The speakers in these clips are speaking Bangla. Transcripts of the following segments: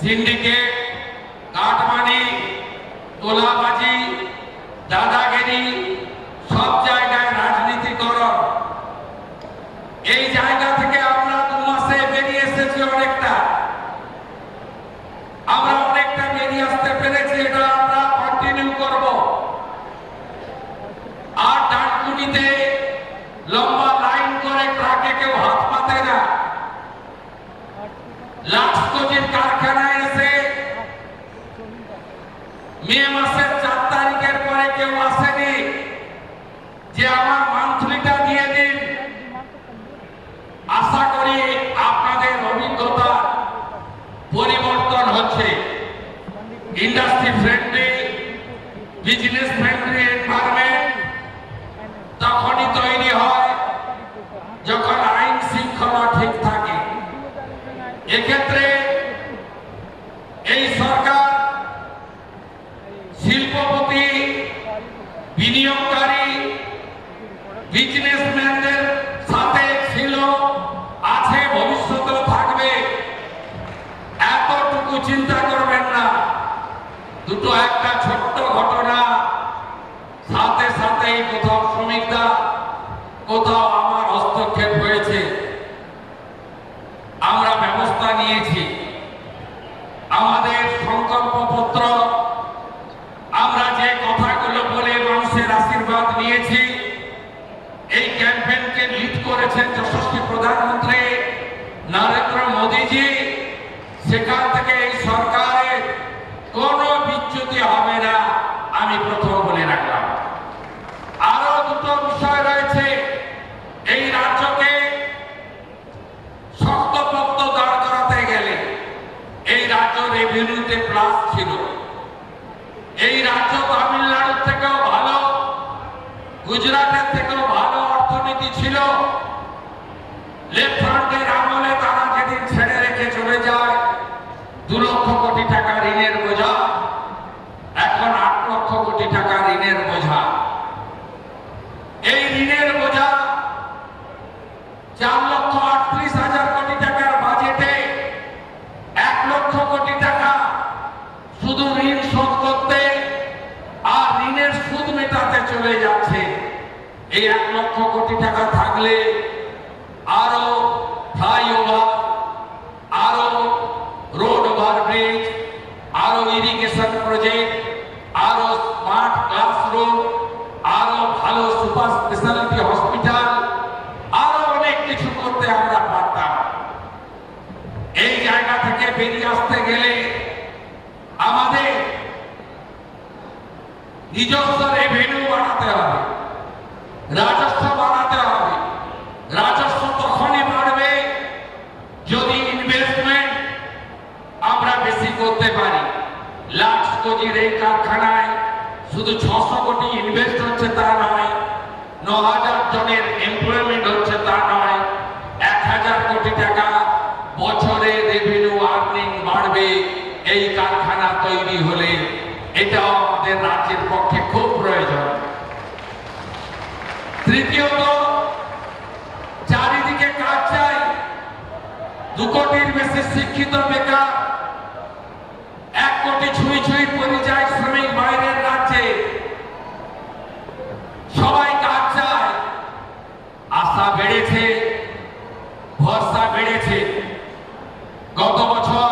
সিন্ডিকেট, কাটমানি, তোলাবাজি, দাদাগিরি, সব জায়গায় রাজনীতিকরণ। এই জায়গা থেকে আমরা 2 মাসে বেরিয়ে এসেছি অনেকটা, আমরা অনেকটা বেরিয়ে আসতে পেরেছি। এটা আমরা কন্টিনিউ করব। আর ডানকুনিতে লম্বা লাইন করে ট্রাকে কেউ হাত পাতে না। লাক্সকোজির কারখানায় এসে মে মাসের 4 তারিখের পরে কেউ আসেনি যে আমার মান্থলিটা দিয়ে দিন। আশা করি আপনাদের অভিজ্ঞতা পরিবর্তন হচ্ছে। Industry friendly, business friendly environment তখনই তৈরি হয় যখন আইন শৃঙ্খলা ঠিক থাকে। এক্ষেত্রে এই সরকার শিল্পপতি, বিনিয়োগকারী, বিজনেসম্যানদের সাথে ছিল, আছে, ভবিষ্যতেও থাকবে। এতটুকু চিন্তা করবেন না। দুটো একটা ছোট্ট ঘটনা, সাথে সাথেই কোথাও শ্রমিকরা, কোথাও আমার হস্তক্ষেপ হয়েছে, আমরা ব্যবস্থা নিয়েছি। আমাদের সংকল্পপত্র, আমরা যে কথাগুলো বলে মানুষের আশীর্বাদ নিয়েছি, এই ক্যাম্পেইনকে লিড করেছেন যশস্বী প্রধানমন্ত্রী নরেন্দ্র মোদীজি। সেখান থেকে এই সরকারের কোনো বিচ্যুতি হবে না, আমি প্রথম বলে রাখলাম। আরো দুটো বিষয় রয়েছে। এই রাজ্যকে শক্তপোক্ত দাঁড় করাতে গেলে এই রাজ্য রেভিনিউতে প্লাস ছিল। এই রাজ্য তামিলনাড়ুর থেকেও ভালো, গুজরাটের থেকেও ভালো অর্থনীতি ছিল। লেফট ফ্রন্টের আমলে তারা যেদিন ছেড়ে রেখে চলে যায়, 2 লক্ষ কোটি টাকা ঋণের বোঝা, এখন 8 লক্ষ কোটি টাকা ঋণের বোঝা। এই ঋণের বোঝা 4,38,000 কোটি টাকার বাজেটে 1 লক্ষ কোটি টাকা শুধু ঋণ শোধ করতে আর ঋণের সুদ মেটাতে চলে যাচ্ছে। এই 1 লক্ষ কোটি টাকা থাকলে আরো ফ্লাইওভার, আরো রোড ওভারব্রিজ, আরো ইরিগেশন প্রজেক্ট, আরো স্মার্ট ক্লাসরুম, আরো ভালো সুপার স্পেশালিটি হসপিটাল, আরো অনেক কিছু করতে আমরা পারতাম। এই জায়গা থেকে বেরিয়ে আসতে গেলে আমাদের নিজস্ব রেভিনিউ বাড়াতে হবে, রাজস্ব বাড়াতে হবে। রাজস্ব তখনই বাড়বে যদি ইনভেস্টমেন্ট আমরা বেশি করতে পারি। লাক্সকোজির এই কারখানায় শুধু 600 কোটি ইনভেস্ট হচ্ছে তা নয়, 9,000 জনের এমপ্লয়মেন্ট হচ্ছে তা নয়, 1,000 কোটি টাকা বছরে রেভিনিউ আর্নিং বাড়বে এই কারখানা তৈরি হলে। এটাও আমাদের রাজ্যের পক্ষে খুব প্রয়োজন। তৃতীয়ত, চারিদিকে কাজ চাই। 2 কোটির বেশি শিক্ষিত বেকার, 1 কোটি ছুঁই পরিযায়ী শ্রমিক বাইরের রাজ্যে, সবাই কাজ চায়। আশা বেড়েছে, ভরসা বেড়েছে। গত বছর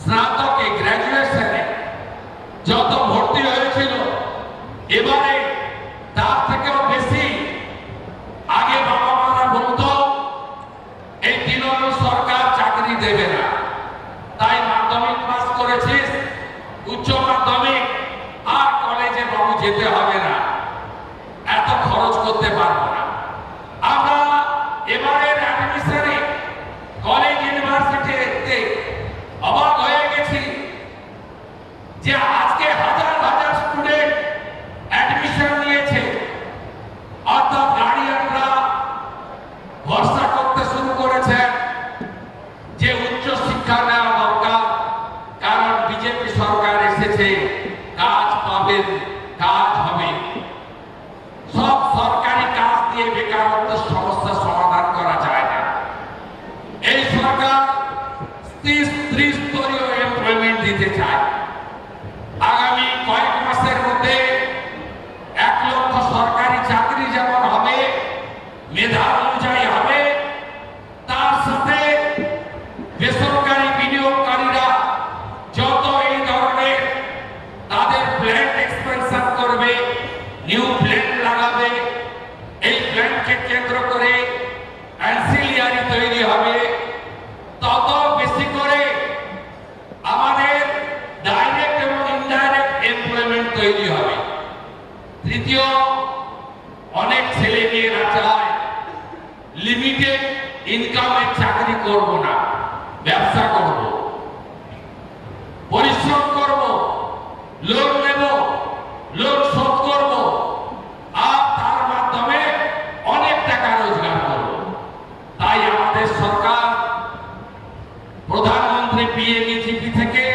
স্নাতকে, গ্র্যাজুয়েশনে যত ভর্তি হয়েছিল, এবারে তার থেকেও বেশি। আগে বাবা মারা বলতো এই তৃণমূল সরকার চাকরি দেবে না, তাই মাধ্যমিক পাস করেছিস, উচ্চ মাধ্যমিক আর কলেজে বাবু যেতে হবে না, এত খরচ করতে পারবো না। আমরা এবারের অ্যাডমিশনে কলেজ ইউনিভার্সিটিতে অবাক হয়ে গেছি যে আজকে হাজার হাজার স্টুডেন্ট অ্যাডমিশন নিয়েছে। অর্থাৎ গার্ডিয়ানরা ভরসা করতে শুরু করেছে যে উচ্চ শিক্ষা নেওয়া দরকার, কারণ বিজেপি সরকার এসেছে, কাজ পাবেন, কাজ হবে। সব সরকারি কাজ দিয়ে বেকারত্বের সমস্যা সমাধান করা যায় না। এই সরকার ত্রিস্তরীয় এমপ্লয়মেন্ট দিতে চায়। আগামী কয়েক মাসের মধ্যে 1 লক্ষ সরকারি চাকরি যেমন হবে, মেধা অনুযায়ী হবে, তার সাথে বেসরকারি বিনিয়োগকারীরা যত এই ধরনের তাদের প্ল্যান্ট এক্সপেনশন করবে, নিউ প্ল্যান্ট লাগাবে, এই প্ল্যান্টকে কেন্দ্র করে অ্যান্সিলিয়ারি তৈরি হবে, তত বেশি করে আমাদের ডাইরেক্ট এবং ইনডাইরেক্ট এমপ্লয়মেন্ট তৈরি হবে। তৃতীয়, অনেক ছেলে মেয়েরা চায় লিমিটেড ইনকামের চাকরি করব না, ব্যবসা করব, পরিশ্রম করব, লোন নেব, লোন শোধ করব, আর তার মাধ্যমে অনেক টাকা রোজগার করব। তাই আমাদের সরকার প্রধানমন্ত্রী পিএমইজিপি থেকে,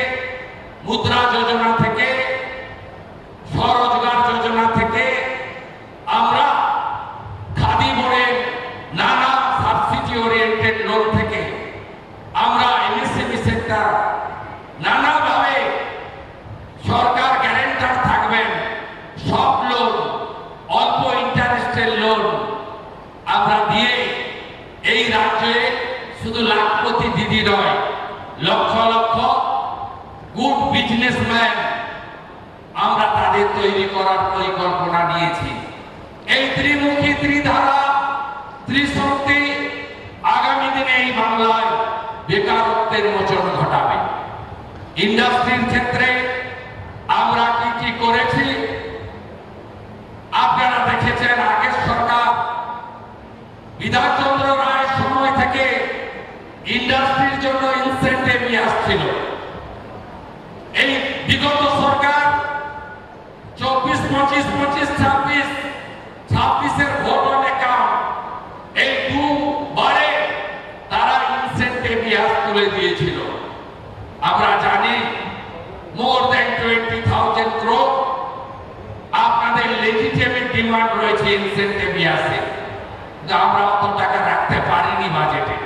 মুদ্রা যোজনা থেকে, স্বরোজগার যোজনা থেকে, আমরা খাদি বোর্ডের নানা সাবসিডি ওরিয়েন্টেড লোন থেকে, আমরা এমএসএমই সেক্টর, নানাভাবে সরকার গ্যারান্টার থাকবেন, সব লোন, অল্প ইন্টারেস্টের লোন আমরা দিয়ে এই রাজ্যে শুধু লাখপতি দিদি নয়, লক্ষ লক্ষ গুড বিজনেসম্যান আমরা তাদের তৈরি করার পরিকল্পনা নিয়েছি। এই ত্রিমুখী, ত্রিধারা, ত্রিশক্তি আগামী দিনে এই বাংলায় বেকারত্বের মোচন ঘটাবে। ইন্ডাস্ট্রির ক্ষেত্রে আমরা কি কি করেছি আপনারা দেখেছেন। আগের সরকার বিধানচন্দ্র রায়ের সময় থেকে ইন্ডাস্ট্রির জন্য ইনসেন্টিভ নিয়ে আসছিল। এই বিগত সরকার 24, 25, 25, 26, 26-এর ভোট অন অ্যাকাউন্ট এই দুবারে তারা ইনসেন্টিভ তুলে দিয়েছিল। আমরা জানি মোর দ্যান 20,000 crore আপনাদের লেজিটিমেট ডিমান্ড রয়েছে ইনসেন্টিভ আসে, কিন্তু আমরা অত টাকা রাখতে পারিনি বাজেটে।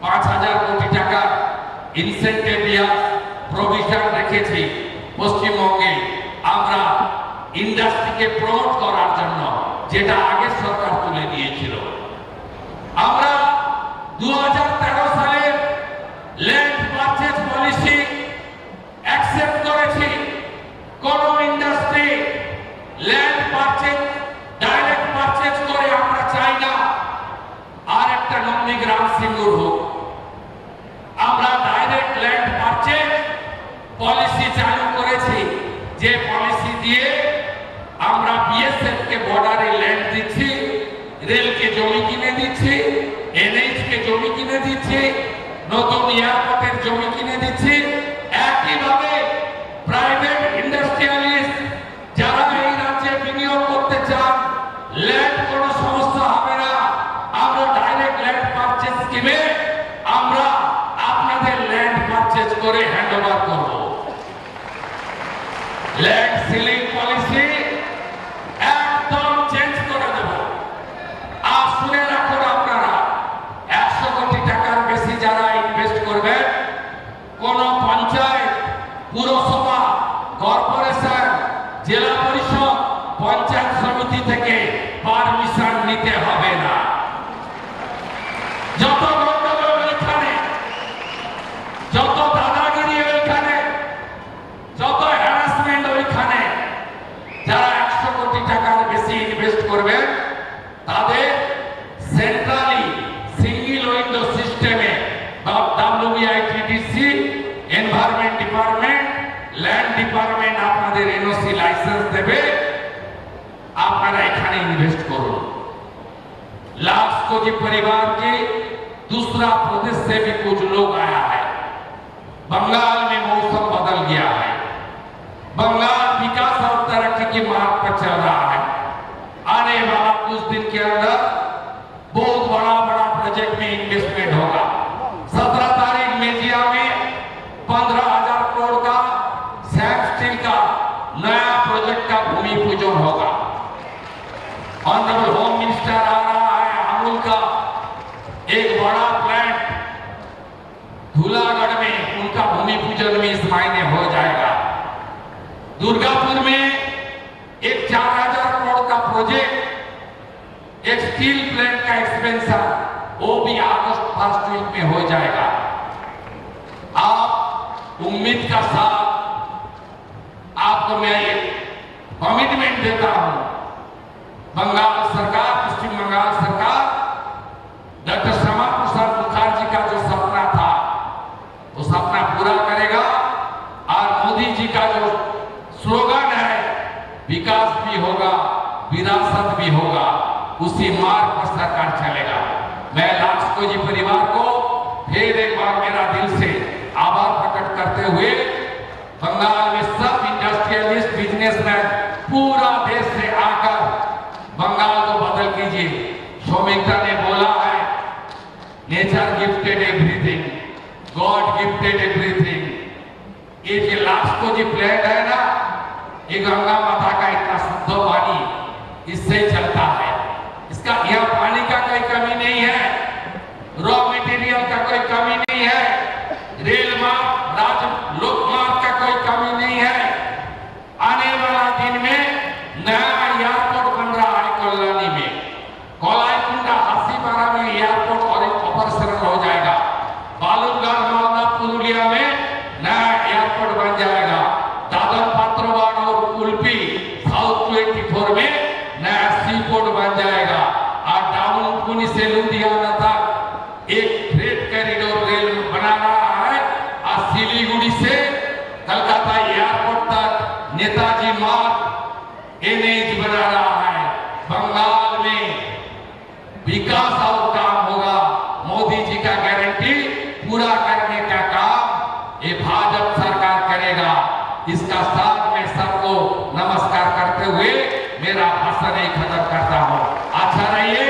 5,000 কোটি টাকা ইনসেন্টিভ প্রভিশন রেখেছি পশ্চিমবঙ্গে আমরা ইন্ডাস্ট্রিকে প্রমোট করার জন্য, যেটা আগের সরকার তুলে দিয়েছিল। আমরা 2013 সালের ল্যান্ড পারচেজ পলিসি অ্যাকসেপ্ট করেছি। কোন industry land purchase direct purchase করে আমরা চাই না আর একটা নন্দীগ্রাম সিঙ্গুর হোক। আমরা ডাইরেক্ট ল্যান্ড পারচেজ পলিসি চালু করেছি, যে পলিসি দিয়ে আমরা বিএসএফ কে বর্ডারে ল্যান্ড দিচ্ছি, রেলকে জমি কিনে দিচ্ছি, এনএইচ কে জমি কিনে দিচ্ছি, নতুন এয়ারপোর্টের জমি কিনে দিচ্ছি। একইভাবে প্রাইভেট ইন্ডাস্ট্রিয়ালিস্ট যারা এই রাজ্যে বিনিয়োগ করতে চান, ল্যান্ড কোনো সমস্যা হবে না। আমরা ডাইরেক্ট ল্যান্ড পারচেজ স্কিমে আমরা আপনাদের ল্যান্ড পারচেজ করে হ্যান্ডওভার করব। ল্যান্ড সিলিং পলিসি একদম চেঞ্জ করে দেব। আর শুনে রাখুন আপনারা, 100 কোটি টাকার বেশি যারা ইনভেস্ট করবেন, কোন পঞ্চায়েত, পুরসভা, কর্পোরেশন, জেলা পরিষদ, পঞ্চায়েত সমিতি থেকে পারমিশন নিতে হবে না। যত গন্ডগোল ওইখানে, যত দাদাগিরি ওইখানে, যত হ্যারাসমেন্ট ওইখানে, যারা 100 কোটি টাকার বেশি ইনভেস্ট করবেন তাদের সেন্ট্রালি সিঙ্গেল উইন্ডো সিস্টেমে WBITDC, environment department, land department আপনাদের এনওসি লাইসেন্স দেবে, আপনারা এখানে इन्वेस्ट करो। लाखों परिवार के दूसरा प्रदेश से भी कुछ लोग आया है। बंगाल में मौसम बदल गया है, बंगाल विकास और तरक्की की मार्ग पर चल रहा है। आने वाला कुछ दिन के अंदर बहुत बड़ा बड़ा प्रोजेक्ट में इन्वेस्टमेंट होगा। 17 तारीख मेजिया में 15,000 करोड़ का सैप स्टील का नया प्रोजेक्ट का भूमि पूजन होगा। ऑनरेबल होम मिनिस्टर आ रहा है। अमूल का एक बड़ा प्लांट धूलागढ़ में दुर्गापुर में एक 4000 करोड़ का प्रोजेक्ट, एक स्टील प्लांट का एक्सपेंशन, वो भी अगस्त फर्स्ट वीक में हो जाएगा। आप उम्मीद का साथ आपको मैं एक कमिटमेंट देता हूं, बंगाल सरकार, पश्चिम बंगाल सरकार डॉक्टर श्यामा प्रसाद मुखर्जी का जो सपना था वो सपना पूरा करेगा। और मोदी जी का जो स्लोगन है विकास भी होगा विरासत भी होगा, उसी मार्ग पर सरकार चलेगा। मैं लाक्सको जी परिवार को फिर एक बार मेरा दिल से आभार प्रकट करते हुए बंगाल में सब इंडस्ट्रियलिस्ट बिजनेसमैन पूरा देश से आकर बंगाल को बदल कीजिए। सौमित्रा ने बोला है nature gifted everything, God gifted everything. ये जो लाक्सको जी प्लांट है ना, ये गंगा माता का इतना शुद्ध पानी इससे चलता है। इसका यहाँ पानी का कोई कमी नहीं है, रॉ मटेरियल का कोई कमी नहीं है, रेल मार्ग लोक मार्ग का कोई कमी नहीं है। आने वाला दिन में नया एयरपोर्ट बन रहा है कल्याणी में, कोलाईकुंडा हासीपारा में एयरपोर्ट और ऑपरेशनल हो जाएगा। बालूरघाट मालदा पुरुलिया में नया एयरपोर्ट बन जाएगा। दादर पात्रोवाड़ और उल्पी साउथ 24 में नया सी पोर्ट बन जाएगा। और डाउन पुणे से लुधियाना तक एक फ्रेट कॉरिडोर रेल बना रहा है। और सिलीगुड़ी से कलकत्ता एयरपोर्ट तक नेताजी मार्ग एनएच बना रहा है। बंगाल में विकास और काम होगा। मोदी जी का गारंटी पूरा करने का काम ये भाजपा सरकार करेगा। इसका साथ में सबको नमस्कार करते हुए मेरा भाषण खत्म करता हूं। अच्छा रहिए।